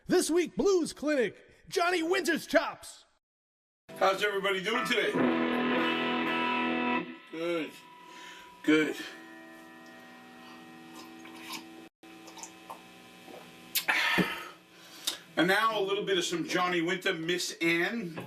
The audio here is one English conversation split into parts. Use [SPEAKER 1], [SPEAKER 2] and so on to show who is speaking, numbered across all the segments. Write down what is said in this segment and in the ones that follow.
[SPEAKER 1] This week, Blues Clinic, Johnny Winter's Chops.
[SPEAKER 2] How's everybody doing today? Good. Good. And now a little bit of some Johnny Winter, Miss Ann.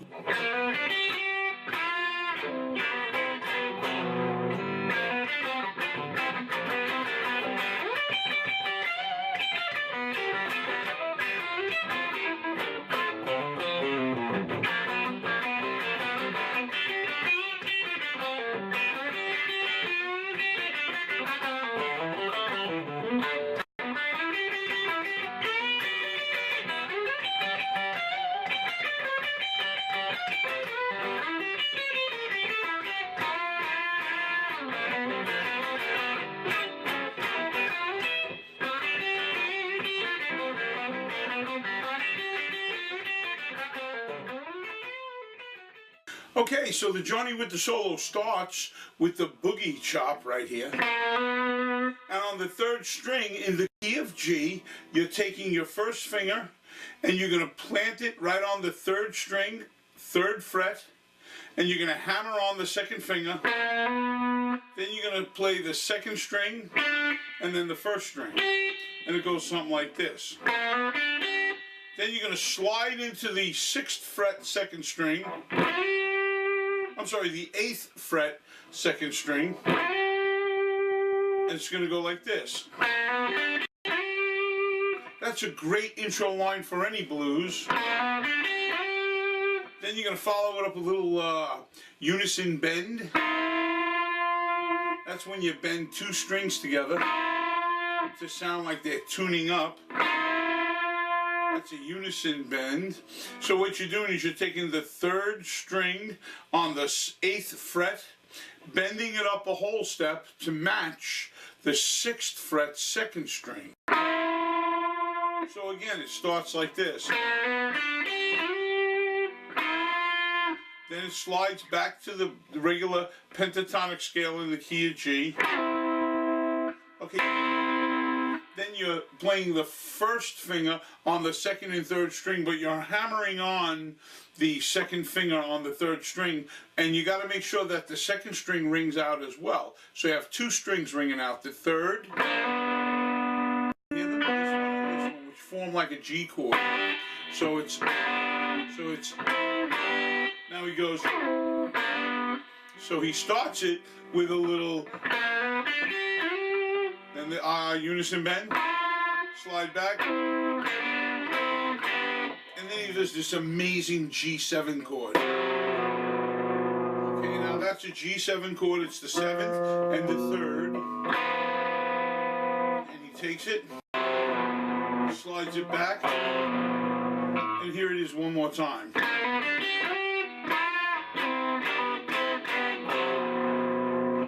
[SPEAKER 2] Okay, so the Johnny Winter solo starts with the boogie chop right here. And on the third string in the key of G, you're taking your first finger and you're going to plant it right on the third string, third fret, and you're going to hammer on the second finger. Then you're going to play the second string and then the first string. And it goes something like this. Then you're going to slide into the 6th fret second string. I'm sorry, the 8th fret second string. And it's going to go like this. That's a great intro line for any blues. Then you're going to follow it up with a little unison bend. That's when you bend 2 strings together to sound like they're tuning up. That's a unison bend. So what you're doing is you're taking the 3rd string on the 8th fret, bending it up a whole step to match the 6th fret second string. So again, it starts like this. Then it slides back to the regular pentatonic scale in the key of G. Okay. Then you're playing the first finger on the 2nd and 3rd string, but you're hammering on the 2nd finger on the 3rd string, and you got to make sure that the 2nd string rings out as well. So you have 2 strings ringing out, the 3rd, this one, which form like a G chord. So it's, now he goes, so he starts it with a little, then the unison bend, slide back, and then he does this amazing G7 chord. Okay, now that's a G7 chord, it's the 7th and the 3rd, and he takes it, slides it back, and here it is one more time.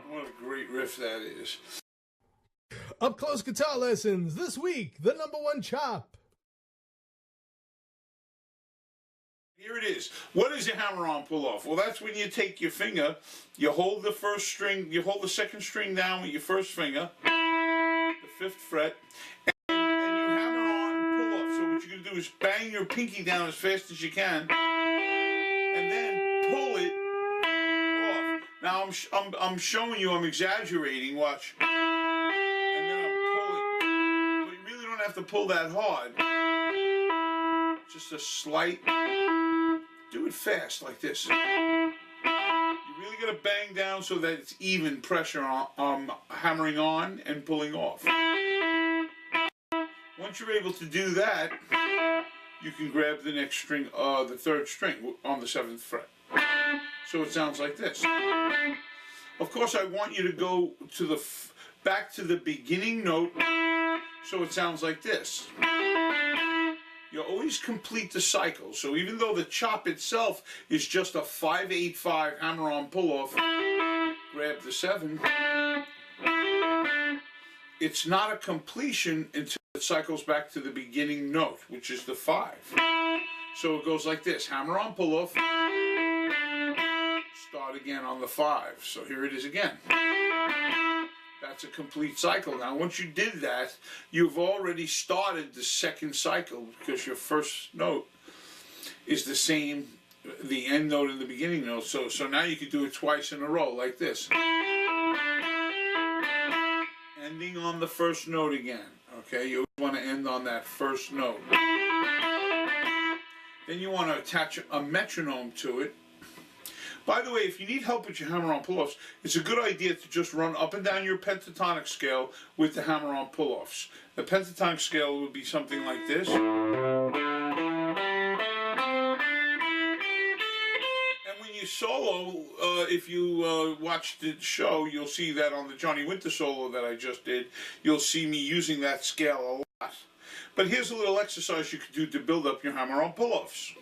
[SPEAKER 2] What a great riff that is.
[SPEAKER 1] Up close guitar lessons. This week, the #1 chop.
[SPEAKER 2] Here it is. What is a hammer-on pull-off? Well, that's when you take your finger, you hold the first string, you hold the 2nd string down with your first finger, the 5th fret, and you hammer on pull-off. So what you're going to do is bang your pinky down as fast as you can, and then pull it off. Now I'm showing you, I'm exaggerating. Watch. Have to pull that hard, just a slight, do it fast like this. You really got to bang down so that it's even pressure on hammering on and pulling off. Once you're able to do that, you can grab the next string, the 3rd string on the 7th fret. So it sounds like this. Of course, I want you to go to the back to the beginning note. So it sounds like this. You always complete the cycle. So even though the chop itself is just a 5/8/5 hammer-on pull-off, grab the 7. It's not a completion until it cycles back to the beginning note, which is the 5. So it goes like this: hammer-on pull-off, start again on the 5. So here it is again. That's a complete cycle. Now, once you did that, you've already started the second cycle because your first note is the same, the end note and the beginning note. So now you could do it twice in a row like this. Ending on the first note again. Okay, you want to end on that first note. Then you want to attach a metronome to it. By the way, if you need help with your hammer-on pull-offs, it's a good idea to just run up and down your pentatonic scale with the hammer-on pull-offs. The pentatonic scale would be something like this. And when you solo, if you watch the show, you'll see that on the Johnny Winter solo that I just did, you'll see me using that scale a lot. But here's a little exercise you could do to build up your hammer-on pull-offs.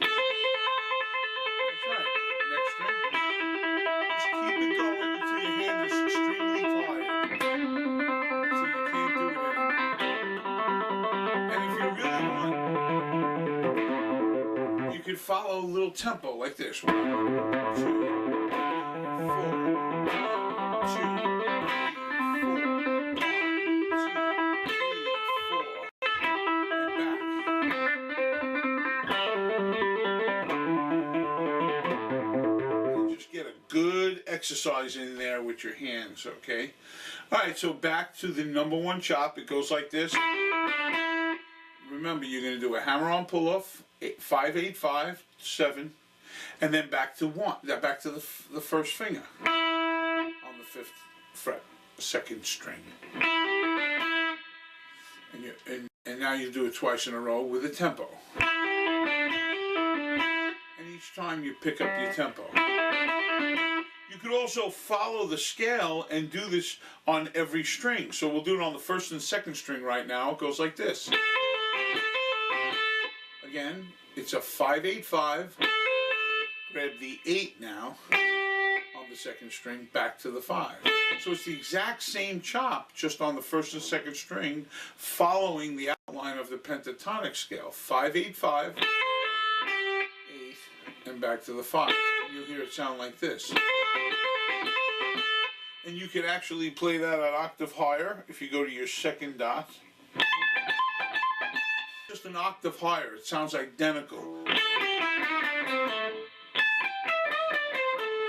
[SPEAKER 2] Follow a little tempo like this. 1, 2, 3, 4. 1, 2, 3, 4. And just get a good exercise in there with your hands, okay? All right, so back to the number one chop. It goes like this. Remember, you're going to do a hammer-on pull-off, 5, 8, 5, 7, and then back to 1. Back to the first finger on the 5th fret, 2nd string. And now you do it twice in a row with a tempo. And each time you pick up your tempo. You could also follow the scale and do this on every string. So we'll do it on the 1st and 2nd string right now. It goes like this. Again, it's a 5, 8, 5. Grab the 8 now on the 2nd string, back to the 5. So it's the exact same chop, just on the 1st and 2nd string, following the outline of the pentatonic scale. 5, 8, 5, 8, and back to the 5. You'll hear it sound like this. And you can actually play that an octave higher if you go to your 2nd dot. Just an octave higher, it sounds identical.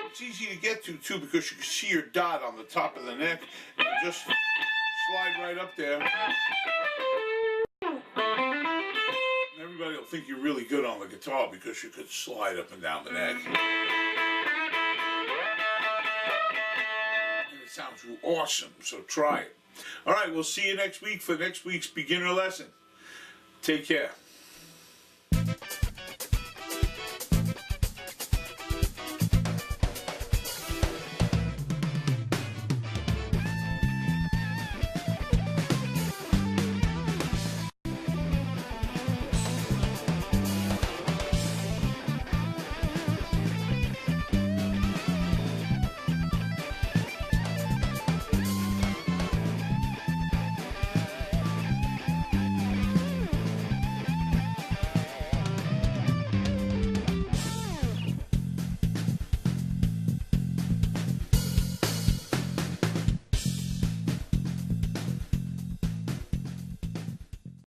[SPEAKER 2] It's easy to get to too because you can see your dot on the top of the neck and just slide right up there. And everybody will think you're really good on the guitar because you could slide up and down the neck. And it sounds awesome, so try it. All right, we'll see you next week for next week's beginner lesson. Take care.